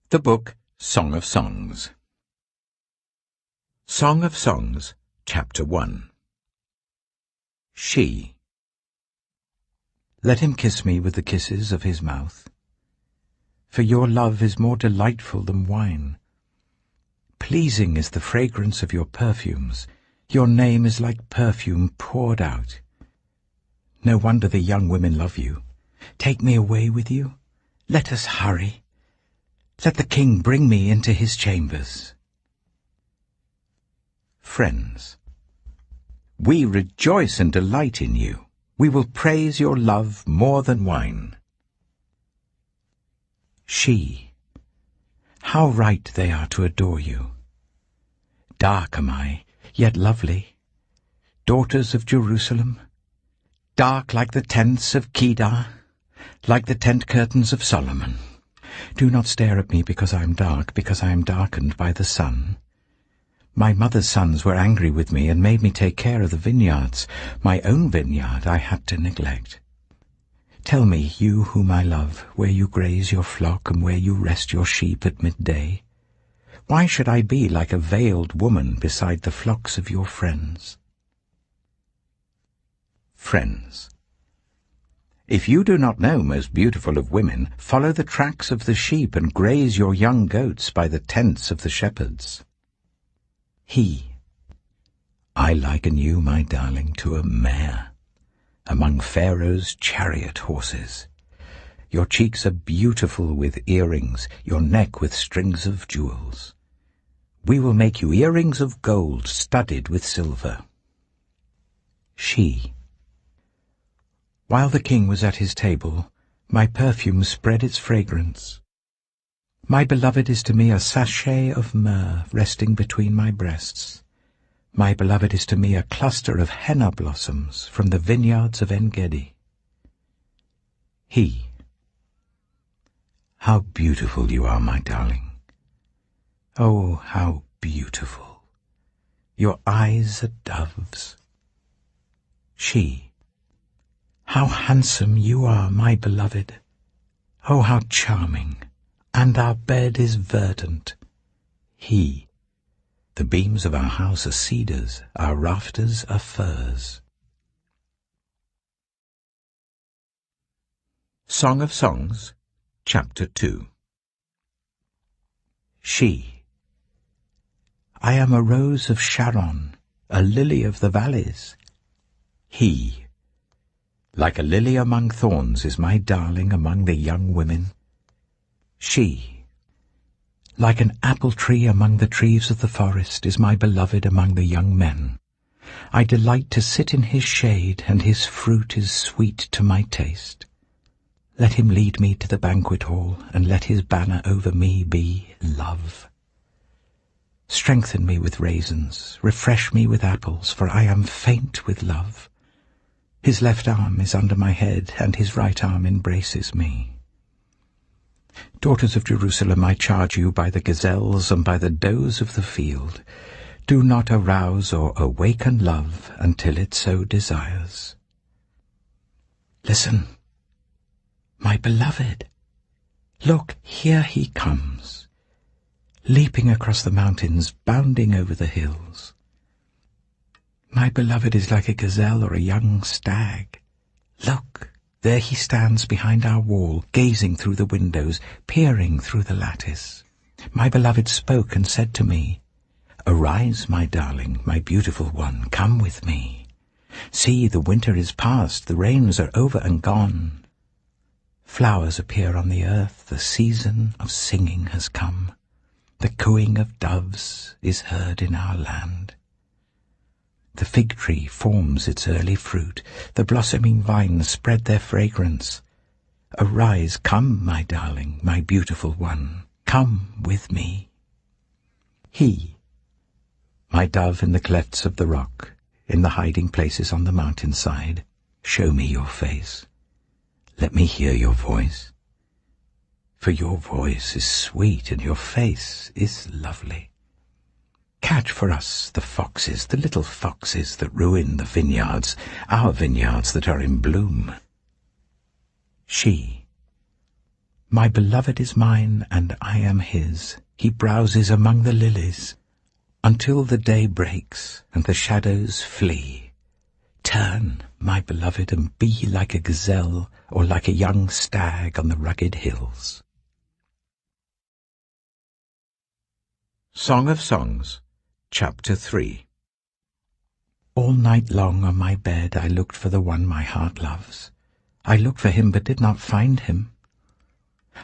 The book Song of Songs. Song of Songs, Chapter 1. She. Let him kiss me with the kisses of his mouth, for your love is more delightful than wine. Pleasing is the fragrance of your perfumes. Your name is like perfume poured out. No wonder the young women love you. Take me away with you. Let us hurry. Let the king bring me into his chambers. Friends. We rejoice and delight in you. We will praise your love more than wine. She. How right they are to adore you. Dark am I, yet lovely. Daughters of Jerusalem, dark like the tents of Kedar, like the tent curtains of Solomon. Do not stare at me because I am dark, because I am darkened by the sun. My mother's sons were angry with me and made me take care of the vineyards. My own vineyard I had to neglect. Tell me, you whom I love, where you graze your flock and where you rest your sheep at midday. Why should I be like a veiled woman beside the flocks of your friends? Friends. If you do not know, most beautiful of women, follow the tracks of the sheep and graze your young goats by the tents of the shepherds. He. I liken you, my darling, to a mare among Pharaoh's chariot horses. Your cheeks are beautiful with earrings, your neck with strings of jewels. We will make you earrings of gold studded with silver. She. While the king was at his table, my perfume spread its fragrance. My beloved is to me a sachet of myrrh resting between my breasts. My beloved is to me a cluster of henna blossoms from the vineyards of En-gedi. He. How beautiful you are, my darling. Oh, how beautiful. Your eyes are doves. She. How handsome you are, my beloved. Oh, how charming. And our bed is verdant. He. The beams of our house are cedars, our rafters are firs. Song of Songs, Chapter 2. She. I am a rose of Sharon, a lily of the valleys. He. Like a lily among thorns is my darling among the young women. She. Like an apple tree among the trees of the forest is my beloved among the young men. I delight to sit in his shade, and his fruit is sweet to my taste. Let him lead me to the banquet hall, and let his banner over me be love. Strengthen me with raisins, refresh me with apples, for I am faint with love. His left arm is under my head, and his right arm embraces me. Daughters of Jerusalem, I charge you by the gazelles and by the does of the field, do not arouse or awaken love until it so desires. Listen, my beloved. Look, here he comes, leaping across the mountains, bounding over the hills. My beloved is like a gazelle or a young stag. Look, there he stands behind our wall, gazing through the windows, peering through the lattice. My beloved spoke and said to me, Arise, my darling, my beautiful one, come with me. See, the winter is past, the rains are over and gone. Flowers appear on the earth, the season of singing has come. The cooing of doves is heard in our land. The fig tree forms its early fruit, the blossoming vines spread their fragrance. Arise, come, my darling, my beautiful one, come with me. He. My dove in the clefts of the rock, in the hiding places on the mountainside, show me your face. Let me hear your voice. For your voice is sweet and your face is lovely. Catch for us the foxes, the little foxes that ruin the vineyards, our vineyards that are in bloom. She. My beloved is mine, and I am his. He browses among the lilies, until the day breaks and the shadows flee. Turn, my beloved, and be like a gazelle, or like a young stag on the rugged hills. Song of Songs, Chapter 3. All night long on my bed I looked for the one my heart loves. I looked for him but did not find him.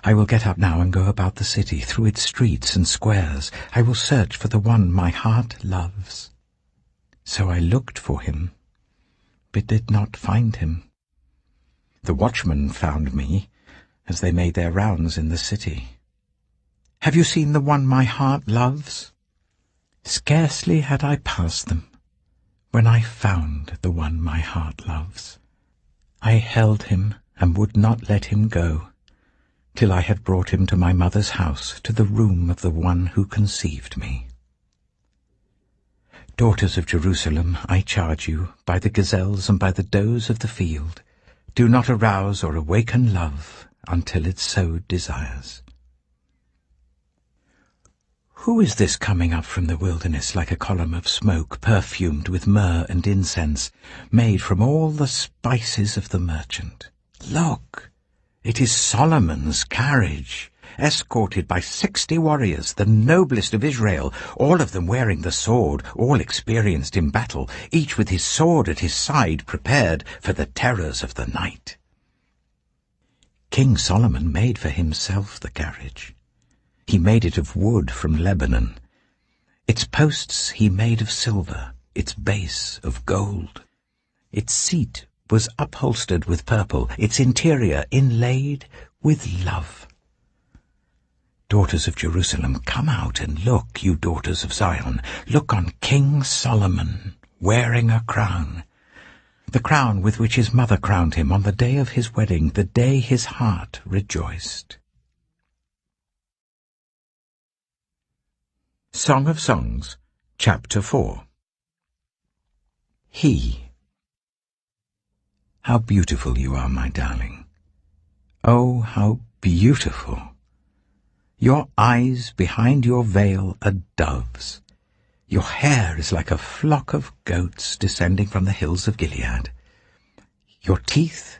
I will get up now and go about the city, through its streets and squares. I will search for the one my heart loves. So I looked for him, but did not find him. The watchmen found me as they made their rounds in the city. Have you seen the one my heart loves? Scarcely had I passed them when I found the one my heart loves. I held him and would not let him go, till I had brought him to my mother's house, to the room of the one who conceived me. Daughters of Jerusalem, I charge you, by the gazelles and by the does of the field, do not arouse or awaken love until it so desires. Who is this coming up from the wilderness like a column of smoke, perfumed with myrrh and incense, made from all the spices of the merchant? Look! It is Solomon's carriage, escorted by 60 warriors, the noblest of Israel, all of them wearing the sword, all experienced in battle, each with his sword at his side, prepared for the terrors of the night. King Solomon made for himself the carriage. He made it of wood from Lebanon. Its posts he made of silver, its base of gold. Its seat was upholstered with purple, its interior inlaid with love. Daughters of Jerusalem, come out and look, you daughters of Zion. Look on King Solomon, wearing a crown, the crown with which his mother crowned him on the day of his wedding, the day his heart rejoiced. Song of Songs, Chapter 4. He. How beautiful you are, my darling. Oh, how beautiful. Your eyes behind your veil are doves. Your hair is like a flock of goats descending from the hills of Gilead. Your teeth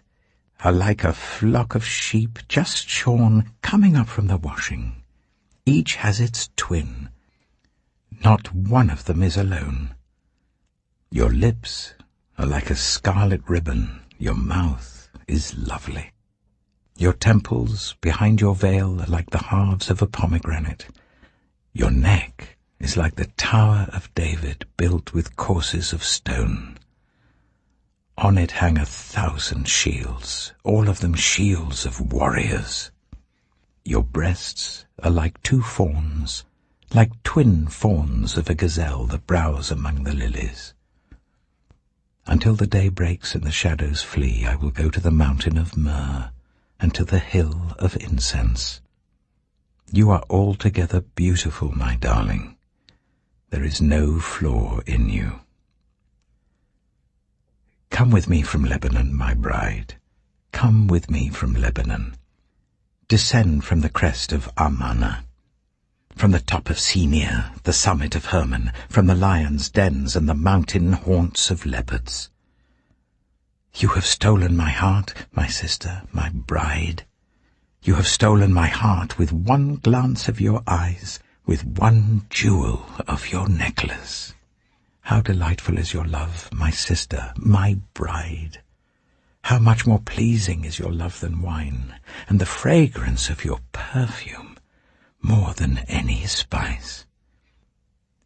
are like a flock of sheep just shorn, coming up from the washing. Each has its twin. Not one of them is alone. Your lips are like a scarlet ribbon. Your mouth is lovely. Your temples behind your veil are like the halves of a pomegranate. Your neck is like the Tower of David, built with courses of stone. On it hang 1,000 shields, all of them shields of warriors. Your breasts are like 2 fawns, like twin fawns of a gazelle that browse among the lilies. Until the day breaks and the shadows flee, I will go to the mountain of myrrh and to the hill of incense. You are altogether beautiful, my darling. There is no flaw in you. Come with me from Lebanon, my bride. Come with me from Lebanon. Descend from the crest of Amana, from the top of Senir, the summit of Hermon, from the lions' dens and the mountain haunts of leopards. You have stolen my heart, my sister, my bride. You have stolen my heart with one glance of your eyes, with one jewel of your necklace. How delightful is your love, my sister, my bride. How much more pleasing is your love than wine, and the fragrance of your perfume more than any spice.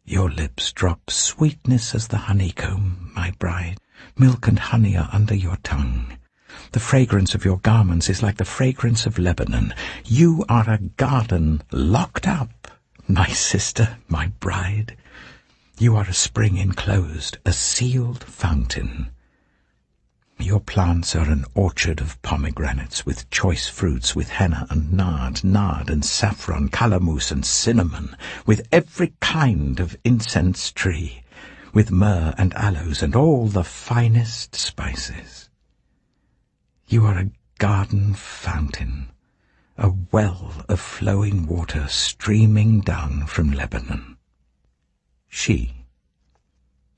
Your lips drop sweetness as the honeycomb, my bride. Milk and honey are under your tongue. The fragrance of your garments is like the fragrance of Lebanon. You are a garden locked up, my sister, my bride. You are a spring enclosed, a sealed fountain. Your plants are an orchard of pomegranates, with choice fruits, with henna and nard and saffron, calamus and cinnamon, with every kind of incense tree, with myrrh and aloes and all the finest spices. You are a garden fountain, a well of flowing water streaming down from Lebanon. She,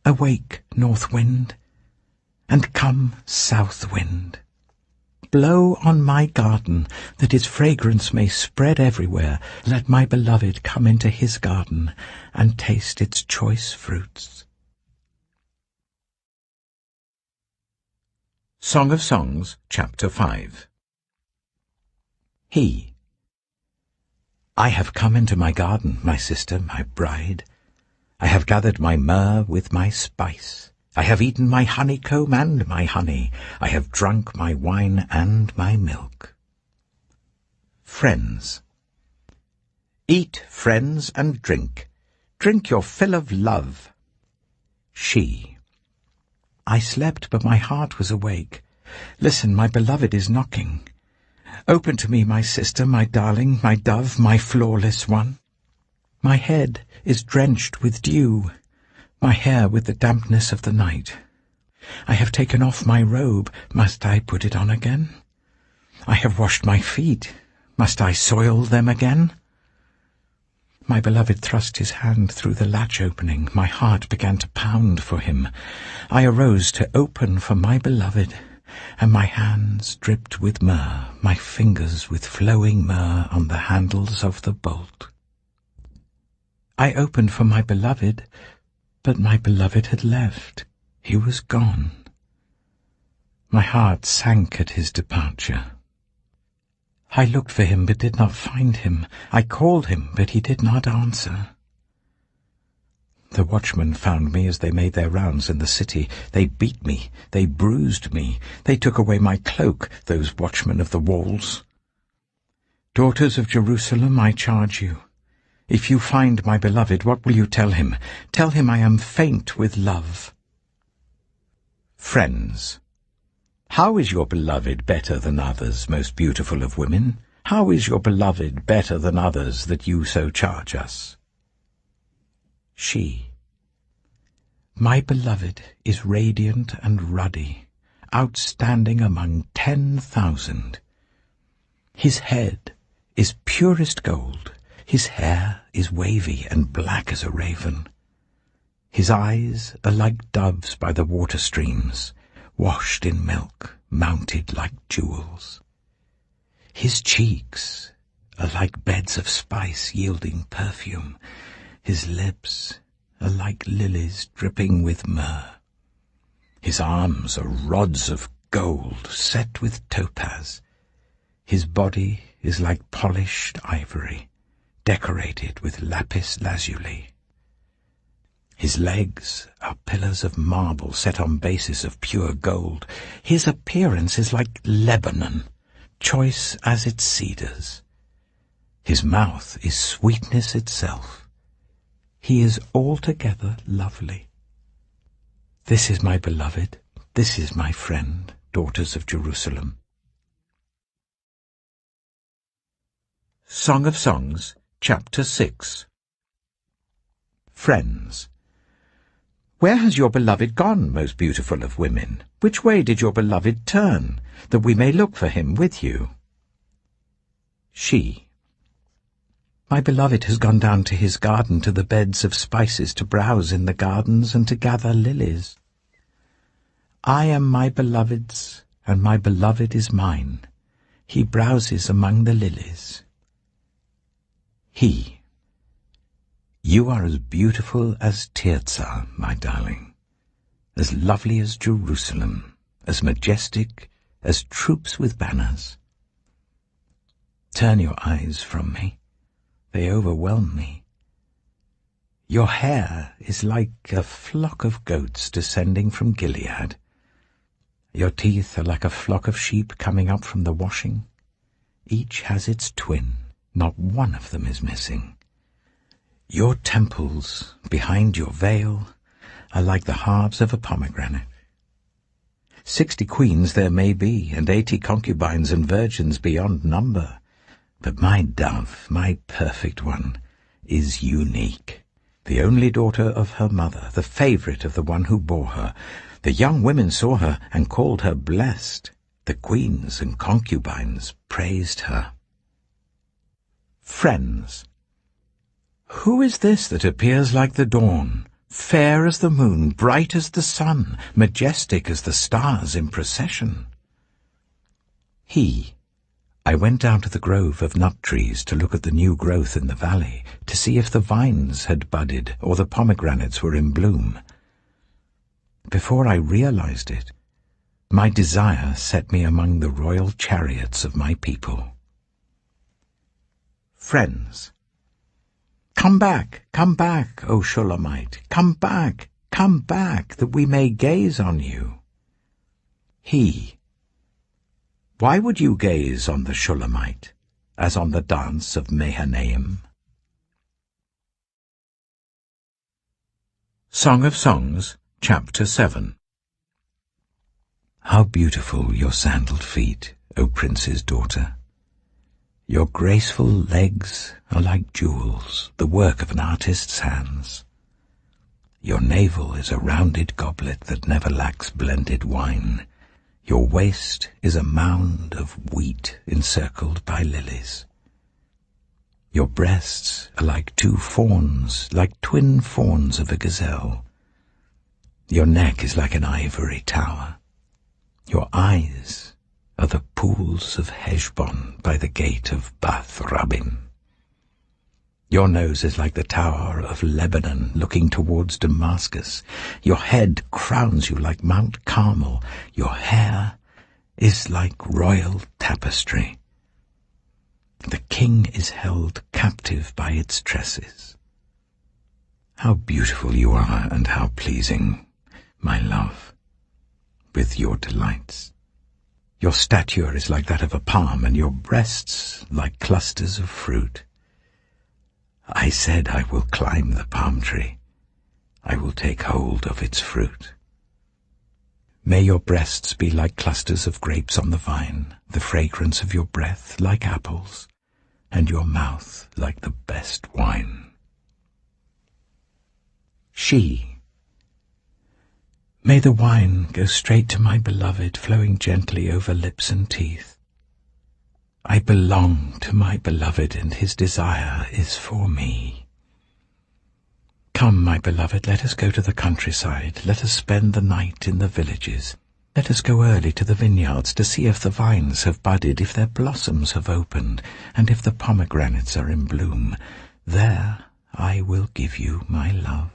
awake, north wind, and come, south wind. Blow on my garden, that its fragrance may spread everywhere. Let my beloved come into his garden and taste its choice fruits. Song of Songs, Chapter 5. He. I have come into my garden, my sister, my bride. I have gathered my myrrh with my spice. I have eaten my honeycomb and my honey. I have drunk my wine and my milk. Friends. Eat, friends, and drink. Drink your fill of love. She. I slept, but my heart was awake. Listen, my beloved is knocking. Open to me, my sister, my darling, my dove, my flawless one. My head is drenched with dew, my hair with the dampness of the night. I have taken off my robe. Must I put it on again? I have washed my feet. Must I soil them again? My beloved thrust his hand through the latch opening. My heart began to pound for him. I arose to open for my beloved, and my hands dripped with myrrh, my fingers with flowing myrrh on the handles of the bolt. I opened for my beloved, but my beloved had left. He was gone. My heart sank at his departure. I looked for him, but did not find him. I called him, but he did not answer. The watchmen found me as they made their rounds in the city. They beat me. They bruised me. They took away my cloak, those watchmen of the walls. Daughters of Jerusalem, I charge you, if you find my beloved, what will you tell him? Tell him I am faint with love. Friends. How is your beloved better than others, most beautiful of women? How is your beloved better than others, that you so charge us? She. My beloved is radiant and ruddy, outstanding among 10,000. His head is purest gold. His hair is wavy and black as a raven. His eyes are like doves by the water streams, washed in milk, mounted like jewels. His cheeks are like beds of spice yielding perfume. His lips are like lilies dripping with myrrh. His arms are rods of gold set with topaz. His body is like polished ivory, decorated with lapis lazuli. His legs are pillars of marble set on bases of pure gold. His appearance is like Lebanon, choice as its cedars. His mouth is sweetness itself. He is altogether lovely. This is my beloved, this is my friend, daughters of Jerusalem. Song of Songs, Chapter 6. Friends. Where has your beloved gone, most beautiful of women? Which way did your beloved turn, that we may look for him with you? She. My beloved has gone down to his garden, to the beds of spices, to browse in the gardens and to gather lilies. I am my beloved's, and my beloved is mine. He browses among the lilies. He. You are as beautiful as Tirzah, my darling, as lovely as Jerusalem, as majestic as troops with banners. Turn your eyes from me. They overwhelm me. Your hair is like a flock of goats descending from Gilead. Your teeth are like a flock of sheep coming up from the washing. Each has its twin. Not one of them is missing. Your temples, behind your veil, are like the halves of a pomegranate. 60 queens there may be, and 80 concubines and virgins beyond number. But my dove, my perfect one, is unique, the only daughter of her mother, the favourite of the one who bore her. The young women saw her and called her blessed. The queens and concubines praised her. Friends. Who is this that appears like the dawn, fair as the moon, bright as the sun, majestic as the stars in procession? I went down to the grove of nut trees to look at the new growth in the valley, to see if the vines had budded or the pomegranates were in bloom. Before I realized it, my desire set me among the royal chariots of my people. Friends. Come back, O Shulamite, come back, that we may gaze on you. Why would you gaze on the Shulamite, as on the dance of Mahanaim? Song of Songs, Chapter 7. How beautiful your sandaled feet, O prince's daughter! Your graceful legs are like jewels, the work of an artist's hands. Your navel is a rounded goblet that never lacks blended wine. Your waist is a mound of wheat encircled by lilies. Your breasts are like two fawns, like twin fawns of a gazelle. Your neck is like an ivory tower. Your eyes are the pools of Heshbon by the gate of Bath Rabbim. Your nose is like the tower of Lebanon looking towards Damascus. Your head crowns you like Mount Carmel. Your hair is like royal tapestry. The king is held captive by its tresses. How beautiful you are, and how pleasing, my love, with your delights. Your stature is like that of a palm, and your breasts like clusters of fruit. I said, I will climb the palm tree. I will take hold of its fruit. May your breasts be like clusters of grapes on the vine, the fragrance of your breath like apples, and your mouth like the best wine. May the wine go straight to my beloved, flowing gently over lips and teeth. I belong to my beloved, and his desire is for me. Come, my beloved, let us go to the countryside. Let us spend the night in the villages. Let us go early to the vineyards to see if the vines have budded, if their blossoms have opened, and if the pomegranates are in bloom. There I will give you my love.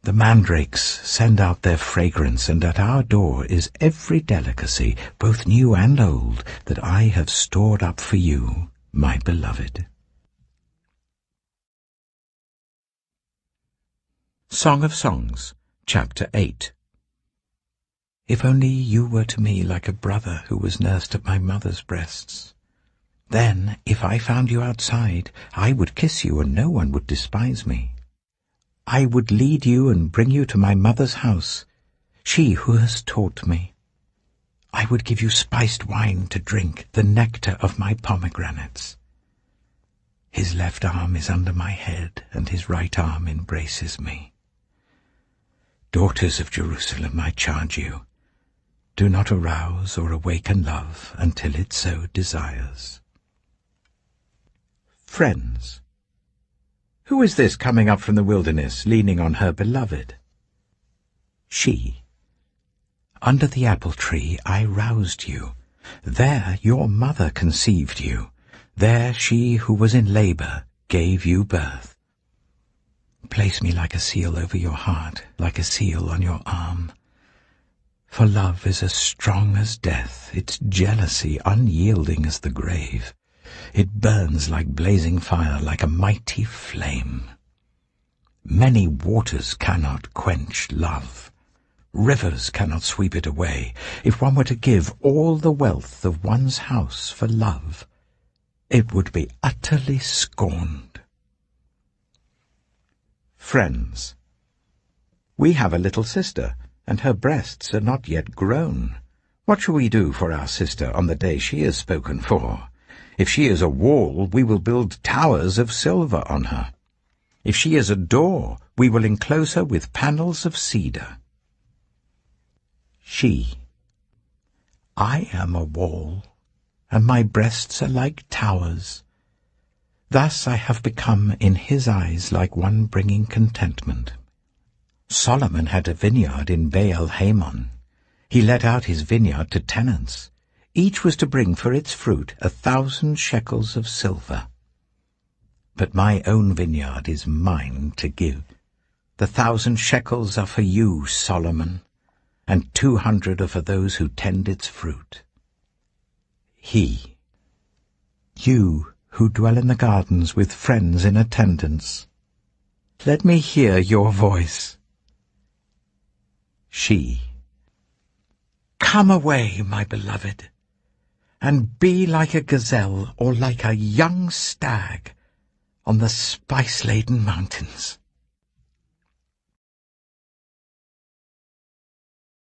The mandrakes send out their fragrance, and at our door is every delicacy, both new and old, that I have stored up for you, my beloved. Song of Songs, Chapter 8. If only you were to me like a brother who was nursed at my mother's breasts. Then, if I found you outside, I would kiss you, and no one would despise me. I would lead you and bring you to my mother's house, she who has taught me. I would give you spiced wine to drink, the nectar of my pomegranates. His left arm is under my head, and his right arm embraces me. Daughters of Jerusalem, I charge you, do not arouse or awaken love until it so desires. Friends. Who is this coming up from the wilderness, leaning on her beloved? Under the apple tree I roused you. There your mother conceived you. There she who was in labor gave you birth. Place me like a seal over your heart, like a seal on your arm. For love is as strong as death, its jealousy unyielding as the grave. It burns like blazing fire, like a mighty flame. Many waters cannot quench love. Rivers cannot sweep it away. If one were to give all the wealth of one's house for love, it would be utterly scorned. Friends. We have a little sister, and her breasts are not yet grown. What shall we do for our sister on the day she is spoken for? If she is a wall, we will build towers of silver on her. If she is a door, we will enclose her with panels of cedar. I am a wall, and my breasts are like towers. Thus I have become in his eyes like one bringing contentment. Solomon had a vineyard in Baal-Hamon. He let out his vineyard to tenants. Each was to bring for its fruit 1,000 shekels of silver. But my own vineyard is mine to give. The 1,000 shekels are for you, Solomon, and 200 are for those who tend its fruit. You who dwell in the gardens with friends in attendance, let me hear your voice. Come away, my beloved, and be like a gazelle or like a young stag on the spice-laden mountains.